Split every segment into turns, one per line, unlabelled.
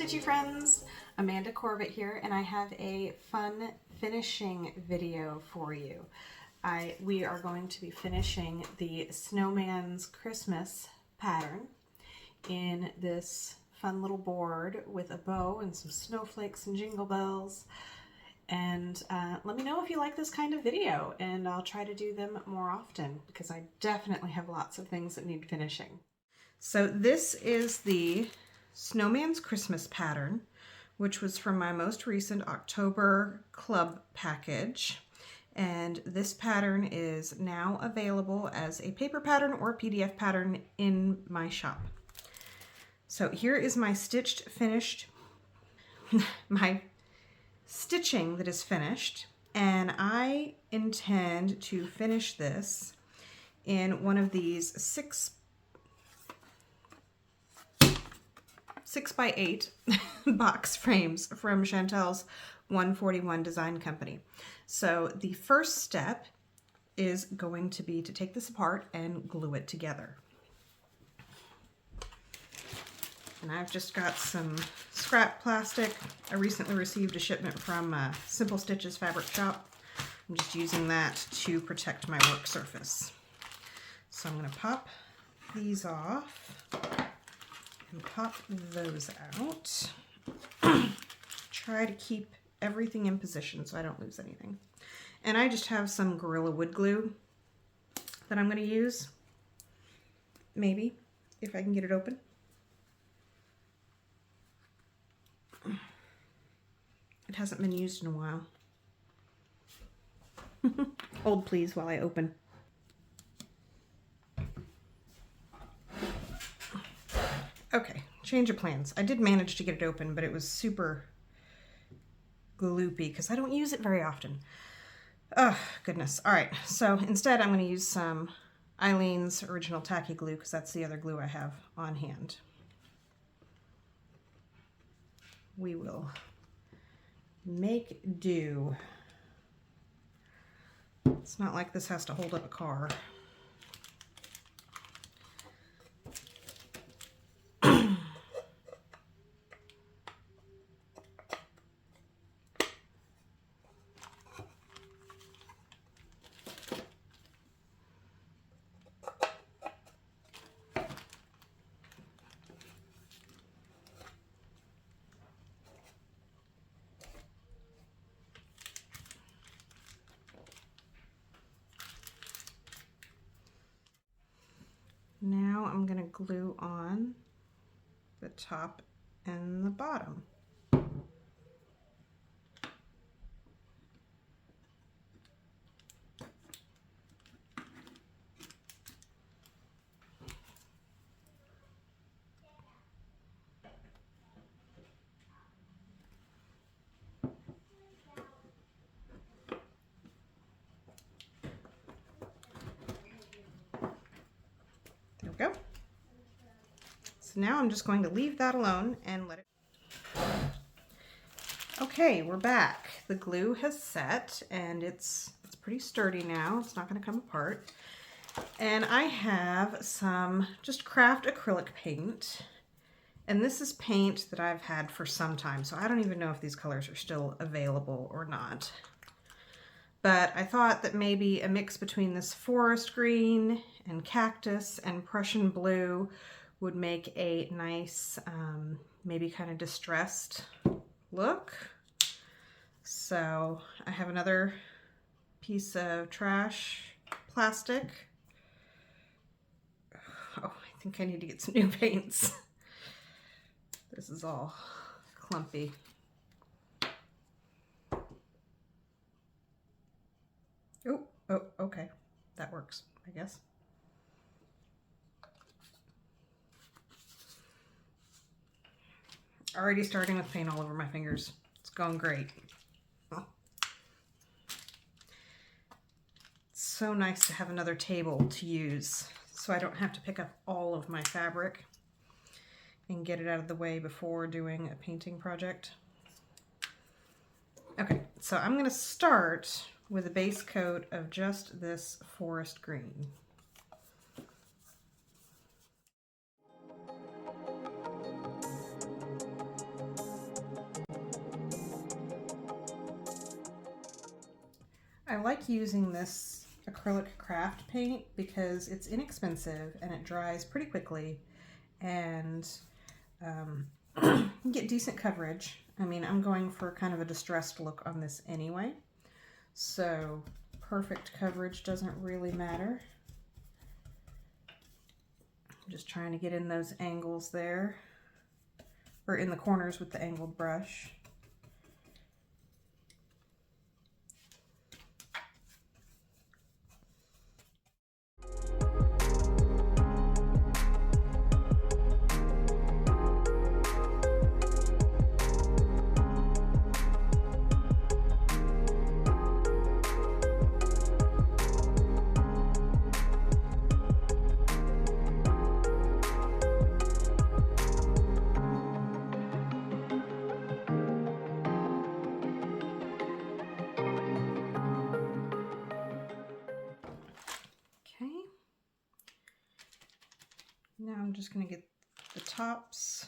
Stitchy friends, Amanda Corbett here, and I have a fun finishing video for you. We are going to be finishing the Snowman's Christmas pattern in this fun little board with a bow and some snowflakes and jingle bells. And let me know if you like this kind of video, and I'll try to do them more often because I definitely have lots of things that need finishing. So this is the Snowman's Christmas pattern, which was from my most recent October club package. And this pattern is now available as a paper pattern or PDF pattern in my shop. So here is my my stitching that is finished, and I intend to finish this in one of these 6x8 box frames from Chantel's 141 Design Company. So the first step is going to be to take this apart and glue it together. And I've just got some scrap plastic. I recently received a shipment from Simple Stitches fabric shop. I'm just using that to protect my work surface. So I'm going to pop these off and pop those out. Try to keep everything in position so I don't lose anything. And I just have some Gorilla Wood glue that I'm going to use. Maybe, if I can get it open. It hasn't been used in a while. Hold please while I open. Okay, change of plans. I did manage to get it open, but it was super gloopy because I don't use it very often. Oh, goodness. All right, so instead I'm going to use some Eileen's Original Tacky Glue because that's the other glue I have on hand. We will make do. It's not like this has to hold up a car. Now I'm going to glue on the top and the bottom. There we go. So now I'm just going to leave that alone and let it. Okay, we're back. The glue has set and it's pretty sturdy now. It's not going to come apart. And I have some just craft acrylic paint. And this is paint that I've had for some time, so I don't even know if these colors are still available or not. But I thought that maybe a mix between this forest green and cactus and Prussian blue would make a nice, maybe kind of distressed look. So I have another piece of trash plastic. Oh, I think I need to get some new paints. This is all clumpy. Oh, okay. That works, I guess. Already starting with paint all over my fingers. It's going great. Oh. It's so nice to have another table to use so I don't have to pick up all of my fabric and get it out of the way before doing a painting project. Okay, so I'm going to start with a base coat of just this forest green. I like using this acrylic craft paint because it's inexpensive and it dries pretty quickly, and you get decent coverage. I mean, I'm going for kind of a distressed look on this anyway, so perfect coverage doesn't really matter. I'm just trying to get in those angles there, or in the corners with the angled brush. Now I'm just going to get the tops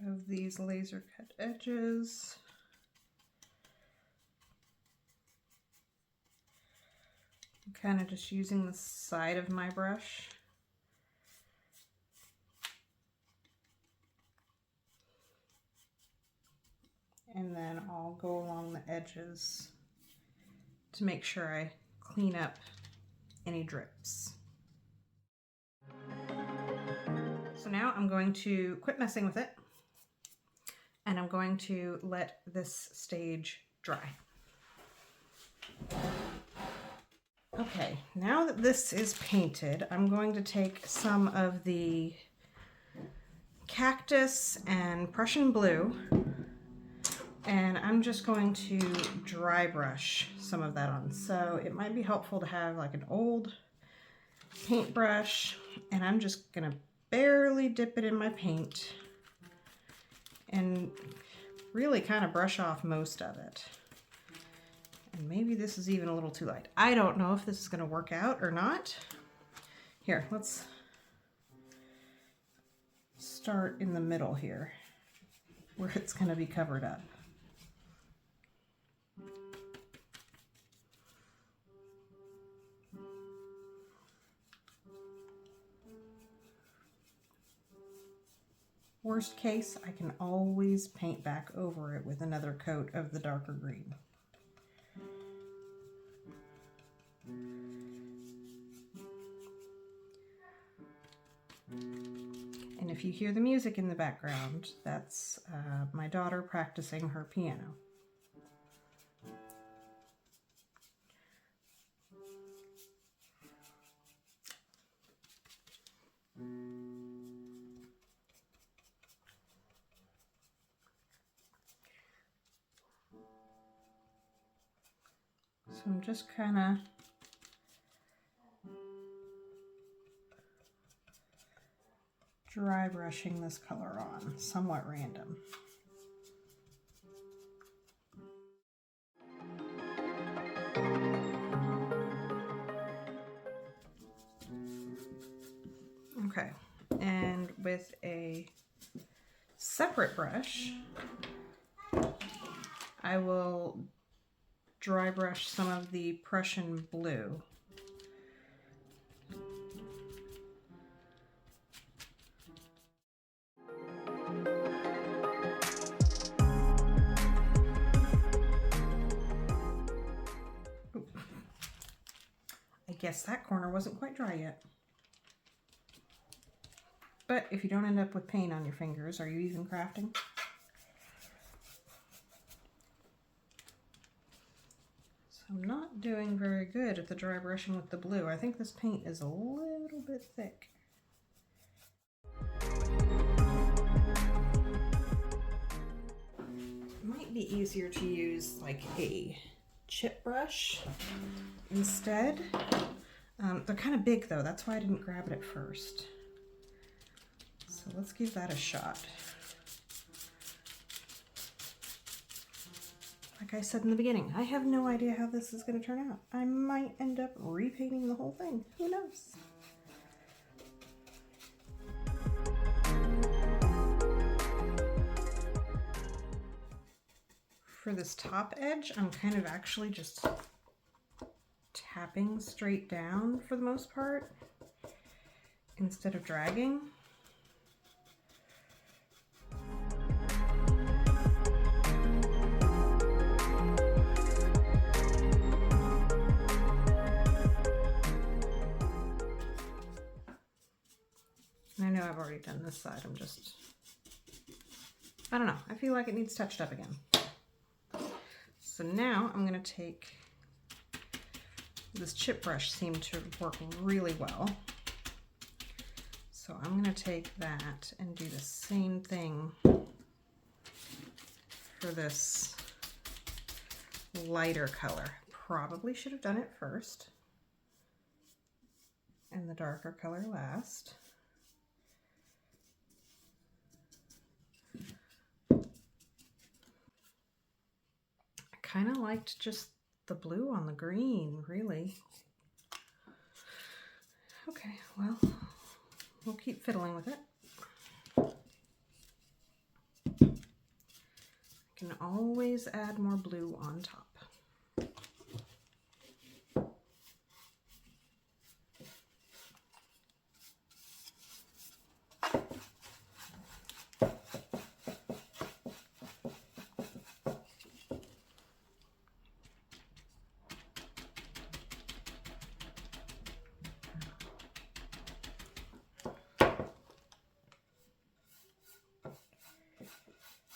of these laser cut edges. I'm kind of just using the side of my brush. And then I'll go along the edges to make sure I clean up any drips. So now I'm going to quit messing with it, and I'm going to let this stage dry. Okay, now that this is painted, I'm going to take some of the cactus and Prussian blue, and I'm just going to dry brush some of that on. So it might be helpful to have like an old paintbrush, and I'm just gonna barely dip it in my paint and really kind of brush off most of it. And maybe this is even a little too light. I don't know if this is going to work out or not. Here, let's start in the middle here where it's going to be covered up. Worst case, I can always paint back over it with another coat of the darker green. And if you hear the music in the background, that's my daughter practicing her piano. So I'm just kind of dry brushing this color on, somewhat random. Okay, and with a separate brush, I will dry brush some of the Prussian blue. I guess that corner wasn't quite dry yet. But if you don't end up with paint on your fingers, are you even crafting? So I'm not doing very good at the dry brushing with the blue. I think this paint is a little bit thick. It might be easier to use like a chip brush instead. They're kind of big though, that's why I didn't grab it at first. So let's give that a shot. Like I said in the beginning, I have no idea how this is going to turn out. I might end up repainting the whole thing. Who knows? For this top edge, I'm kind of actually just tapping straight down for the most part instead of dragging. And I know I've already done this side, I don't know, I feel like it needs touched up again. So now I'm going to take, this chip brush seemed to work really well. So I'm going to take that and do the same thing for this lighter color. Probably should have done it first and the darker color last. Kind of liked just the blue on the green, really. Okay, well, we'll keep fiddling with it. I can always add more blue on top.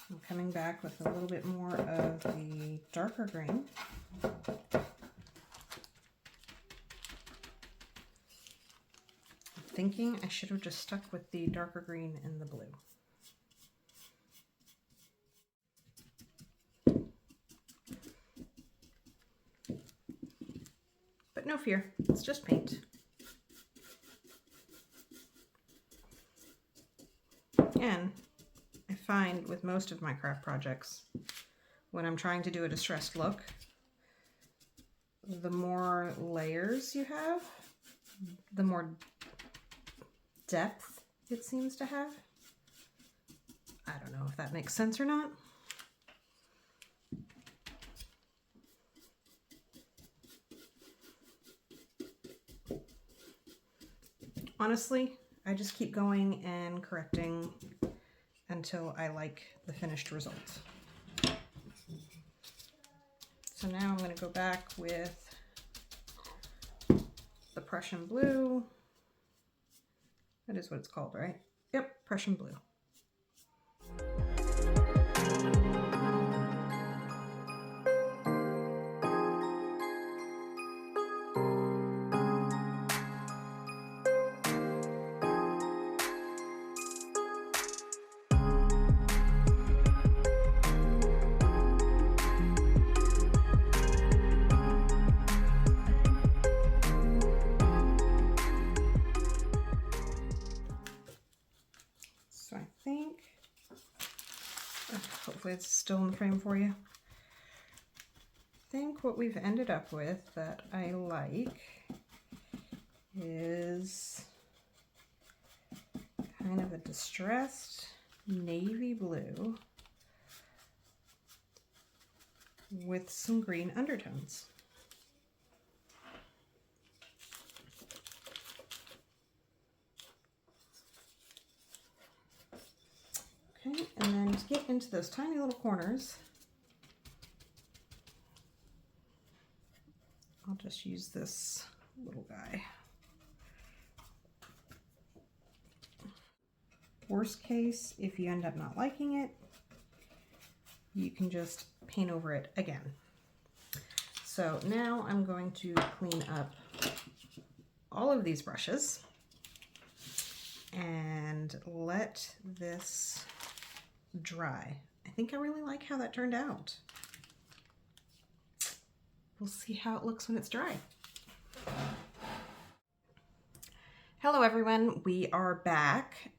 I'm coming back with a little bit more of the darker green. I'm thinking I should have just stuck with the darker green and the blue. But no fear, it's just paint. And I find with most of my craft projects, when I'm trying to do a distressed look, the more layers you have, the more depth it seems to have. I don't know if that makes sense or not. Honestly, I just keep going and correcting until I like the finished result. So now I'm going to go back with the Prussian blue. That is what it's called, right? Yep, Prussian blue. Hopefully it's still in the frame for you. I think what we've ended up with that I like is kind of a distressed navy blue with some green undertones. Okay, and then to get into those tiny little corners, I'll just use this little guy. Worst case, if you end up not liking it, you can just paint over it again. So now I'm going to clean up all of these brushes and let this dry. I think I really like how that turned out. We'll see how it looks when it's dry. Hello everyone, we are back.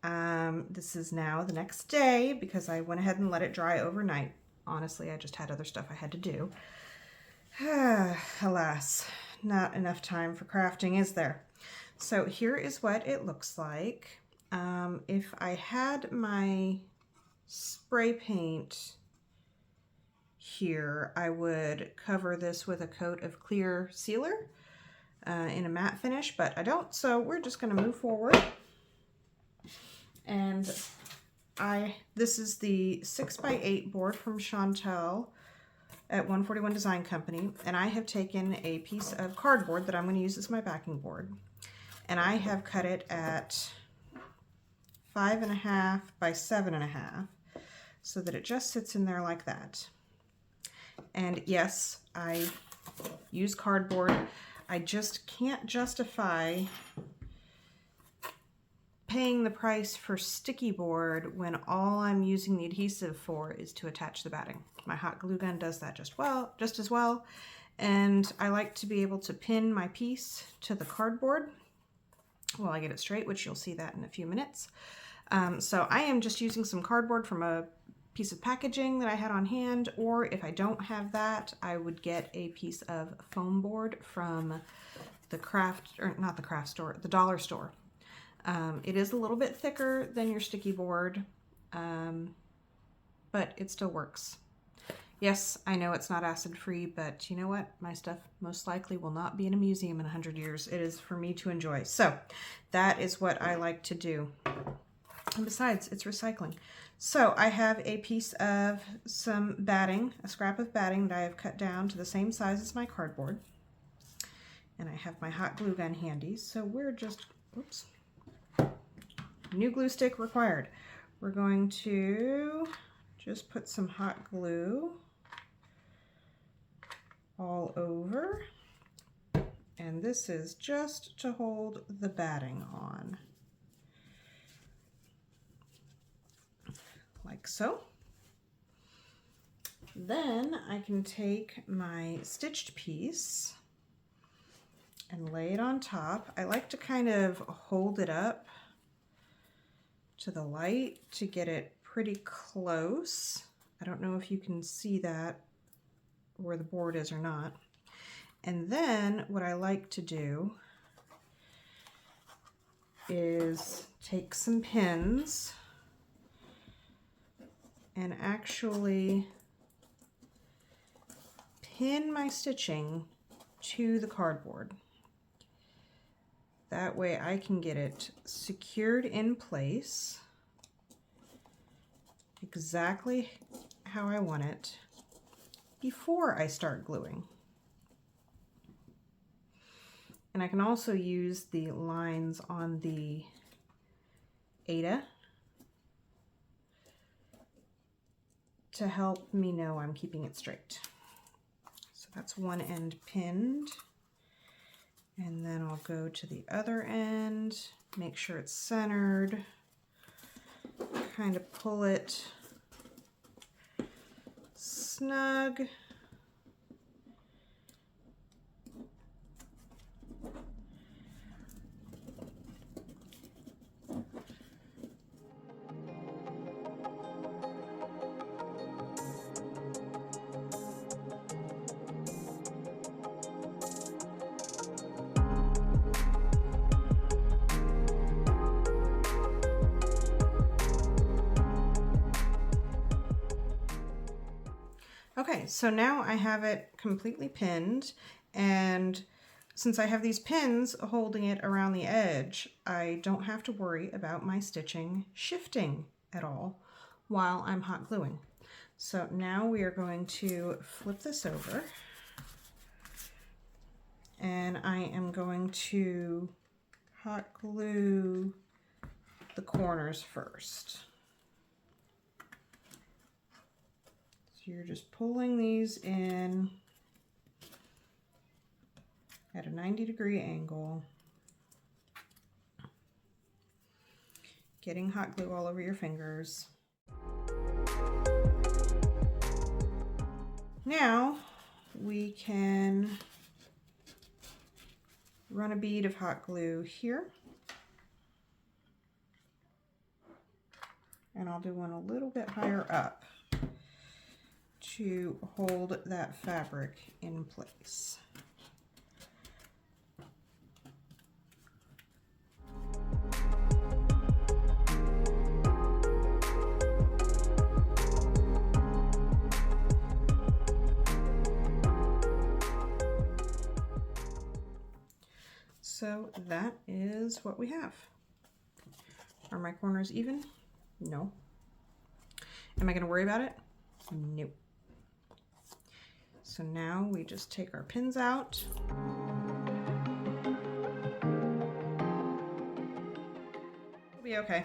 This is now the next day because I went ahead and let it dry overnight. Honestly, I just had other stuff I had to do. Alas, not enough time for crafting, is there? So here is what it looks like. If I had my spray paint here, I would cover this with a coat of clear sealer in a matte finish, but I don't, so we're just going to move forward. And this is the 6x8 board from Chantel at 141 Design Company, and I have taken a piece of cardboard that I'm going to use as my backing board, and I have cut it at 5.5 by 7.5 so that it just sits in there like that. And yes, I use cardboard. I just can't justify paying the price for sticky board when all I'm using the adhesive for is to attach the batting. My hot glue gun does that just as well. And I like to be able to pin my piece to the cardboard while I get it straight, which you'll see that in a few minutes. So I am just using some cardboard from a piece of packaging that I had on hand, or if I don't have that, I would get a piece of foam board from the the dollar store. It is a little bit thicker than your sticky board, but it still works. Yes, I know it's not acid free, but you know what? My stuff most likely will not be in a museum in 100 years. It is for me to enjoy. So that is what I like to do. And besides, it's recycling. So I have a piece of some batting, a scrap of batting that I have cut down to the same size as my cardboard. And I have my hot glue gun handy. So we're just, oops, new glue stick required. We're going to just put some hot glue all over. And this is just to hold the batting on. Like so. Then I can take my stitched piece and lay it on top. I like to kind of hold it up to the light to get it pretty close. I don't know if you can see that where the board is or not. And then what I like to do is take some pins and actually pin my stitching to the cardboard. That way I can get it secured in place exactly how I want it before I start gluing. And I can also use the lines on the aida to help me know I'm keeping it straight. So that's one end pinned. And then I'll go to the other end, make sure it's centered, kind of pull it snug. Okay, so now I have it completely pinned, and since I have these pins holding it around the edge, I don't have to worry about my stitching shifting at all while I'm hot gluing. So now we are going to flip this over, and I am going to hot glue the corners first. So you're just pulling these in at a 90-degree angle, getting hot glue all over your fingers. Now we can run a bead of hot glue here, and I'll do one a little bit higher up to hold that fabric in place. So that is what we have. Are my corners even? No. Am I going to worry about it? Nope. So now we just take our pins out. It'll be okay.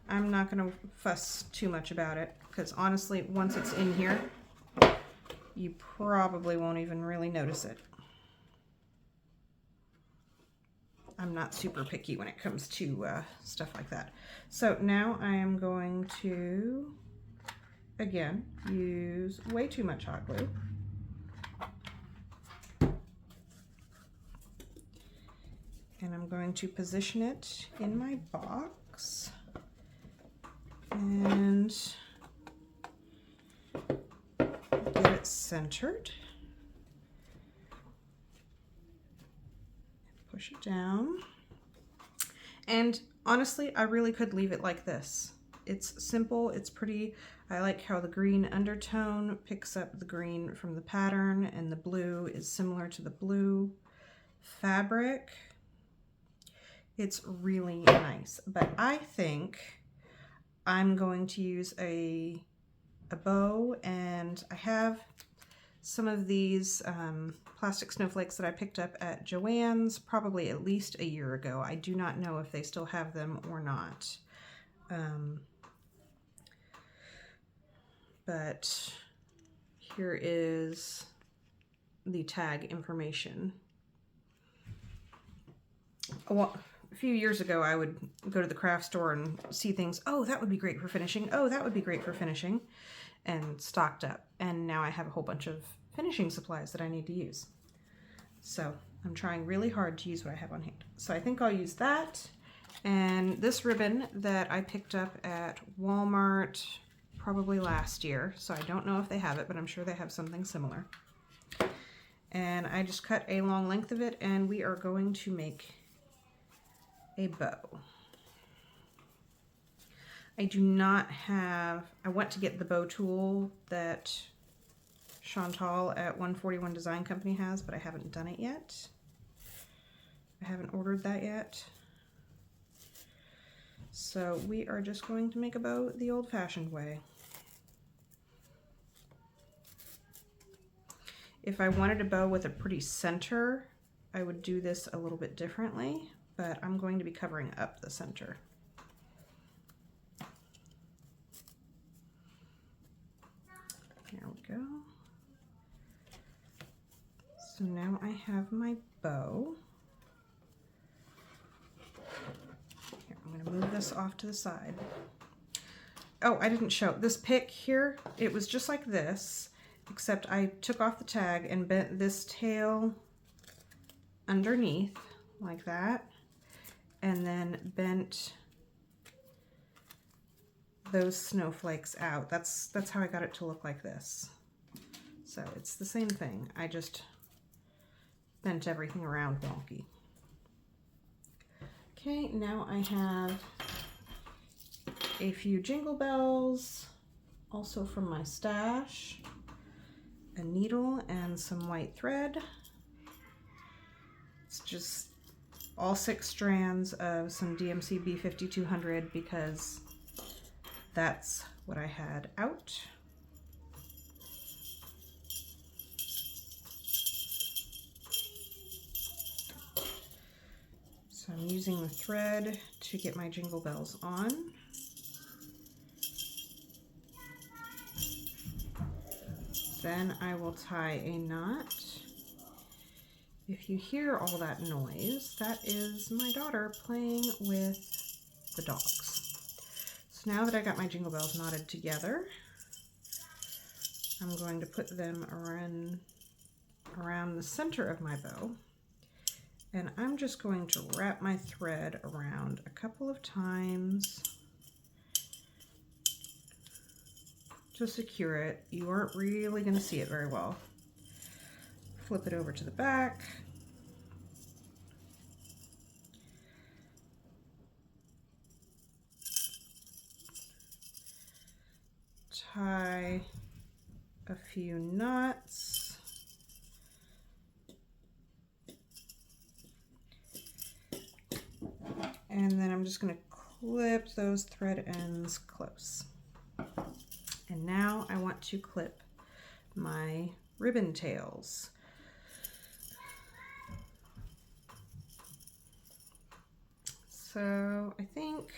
I'm not going to fuss too much about it because honestly, once it's in here, you probably won't even really notice it. I'm not super picky when it comes to stuff like that. So now I am going to, again, use way too much hot glue. And I'm going to position it in my box. And get it centered. Push it down. And honestly, I really could leave it like this. It's simple, it's pretty. I like how the green undertone picks up the green from the pattern, and the blue is similar to the blue fabric. It's really nice, but I think I'm going to use a bow, and I have some of these plastic snowflakes that I picked up at Joann's probably at least a year ago. I do not know if they still have them or not. But here is the tag information. A few years ago, I would go to the craft store and see things. Oh, that would be great for finishing. Oh, that would be great for finishing. And stocked up. And now I have a whole bunch of finishing supplies that I need to use. So I'm trying really hard to use what I have on hand. So I think I'll use that. And this ribbon that I picked up at Walmart probably last year. So I don't know if they have it, but I'm sure they have something similar. And I just cut a long length of it, and we are going to make a bow. I do not have, I went to get the bow tool that Chantal at 141 Design Company has, but I haven't done it yet. I haven't ordered that yet. So we are just going to make a bow the old-fashioned way. If I wanted a bow with a pretty center, I would do this a little bit differently, but I'm going to be covering up the center. There we go. So now I have my bow. Here, I'm going to move this off to the side. Oh, I didn't show. This pick here, it was just like this, except I took off the tag and bent this tail underneath like that, and then bent those snowflakes out. That's how I got it to look like this. So it's the same thing. I just bent everything around wonky. Okay, now I have a few jingle bells, also from my stash, a needle and some white thread. It's just all 6 strands of some DMC B5200 because that's what I had out. So I'm using the thread to get my jingle bells on. Then I will tie a knot. If you hear all that noise, that is my daughter playing with the dogs. So now that I got my jingle bells knotted together, I'm going to put them around the center of my bow. And I'm just going to wrap my thread around a couple of times to secure it. You aren't really going to see it very well. Flip it over to the back. Tie a few knots. And then I'm just going to clip those thread ends close. And now I want to clip my ribbon tails. So I think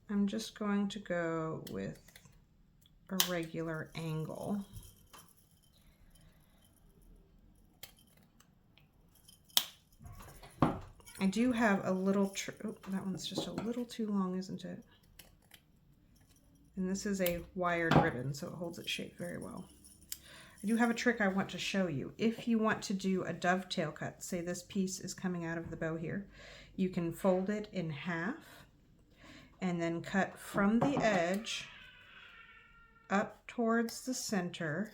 I'm just going to go with a regular angle. I do have a little, oh, that one's just a little too long, isn't it? And this is a wired ribbon, so it holds its shape very well. I do have a trick I want to show you. If you want to do a dovetail cut, say this piece is coming out of the bow here, you can fold it in half and then cut from the edge up towards the center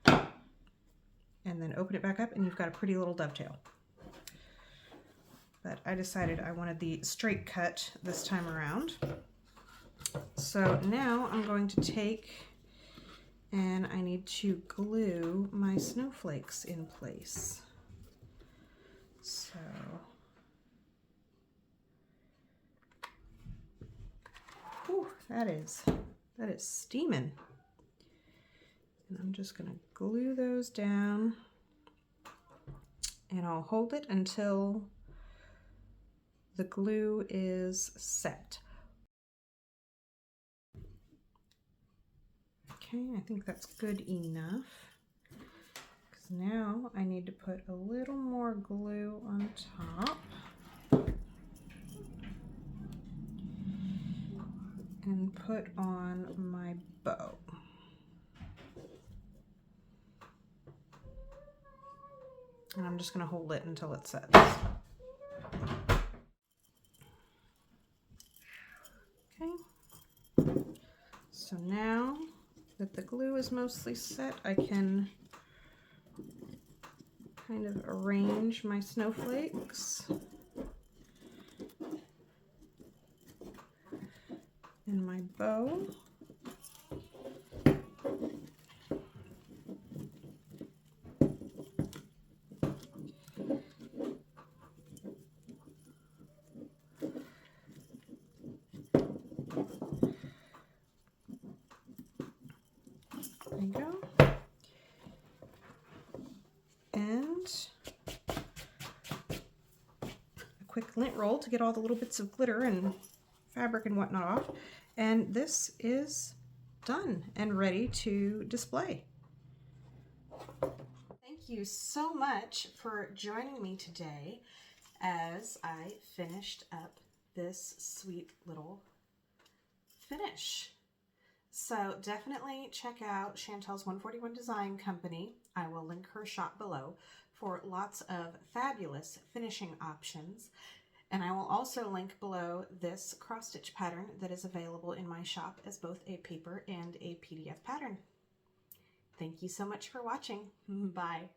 and then open it back up and you've got a pretty little dovetail. But I decided I wanted the straight cut this time around. So now I'm going to take and I need to glue my snowflakes in place. So whew, that is steaming. And I'm just going to glue those down and I'll hold it until the glue is set. Okay, I think that's good enough. Because now I need to put a little more glue on top. And put on my bow. And I'm just going to hold it until it sets. Okay. So now that the glue is mostly set, I can kind of arrange my snowflakes in my bow. There you go. And a quick lint roll to get all the little bits of glitter and fabric and whatnot off. And this is done and ready to display. Thank you so much for joining me today as I finished up this sweet little finish. So definitely check out Chantel's 141 Design Company. I will link her shop below for lots of fabulous finishing options. And I will also link below this cross stitch pattern that is available in my shop as both a paper and a PDF pattern. Thank you so much for watching. Bye.